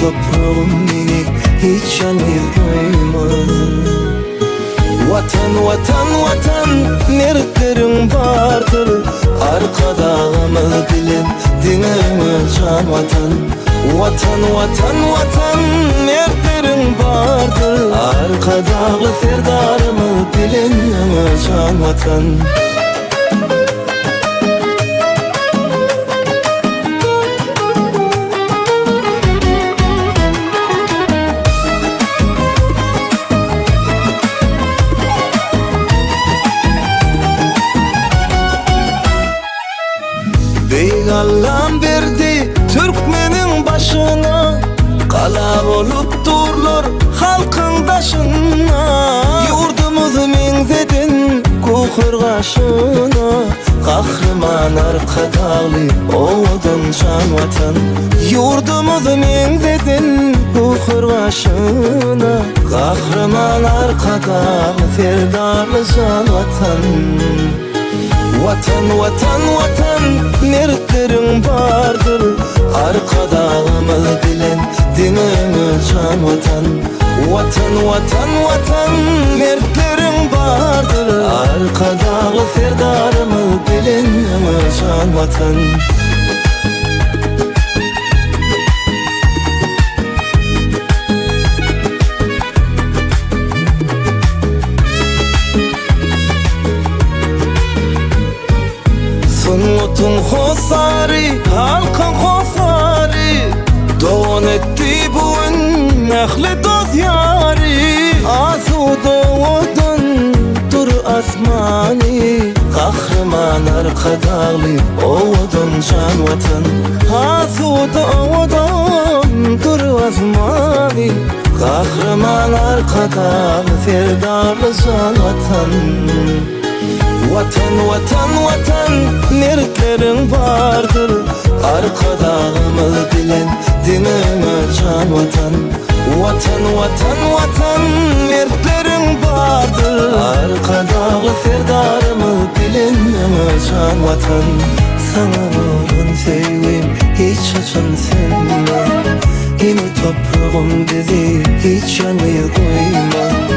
toprağım meni hiç yanmayı koyma. Vatan, vatan, vatan, neretlerin vardır, arkadağımı bilen dinimi can vatan. Vatan, vatan, vatan, neretlerin vardır, arkadağı serdarımı bilen can vatan. Allah'ım verdi Türkmenin başına, kala olup durlar halkın taşına. Yurdumuz menzedin kukurgaşına, kahraman arkadağlı oğudun can vatan. Yurdumuz menzedin kukurgaşına, kahraman arkadağlı ferdarlı can vatan. Vatan, vatan, vatan, neretlerin vardır, arkadağımı bilen dinimi can vatan. Vatan, vatan, vatan, neretlerin vardır, arkadağı serdarımı bilen can vatan. Sunutun hosari, halkın hosari, doğan etti bugün ehli dost yari. Asuda odan dur asmani, kahraman arkadağlı oğudun can vatan. Asuda odan dur asmani, kahraman arkadağlı ferdarlı can vatan. Vatan, vatan, vatan, neretlerin vardır, arkadağımı bilen dinimi can vatan. Vatan, vatan, vatan, neretlerin vardır, arkadağı serdarımı bilen can vatan. Sana olan sevgim hiç açan senme, yine toprağım bizi hiç yanmaya koyma.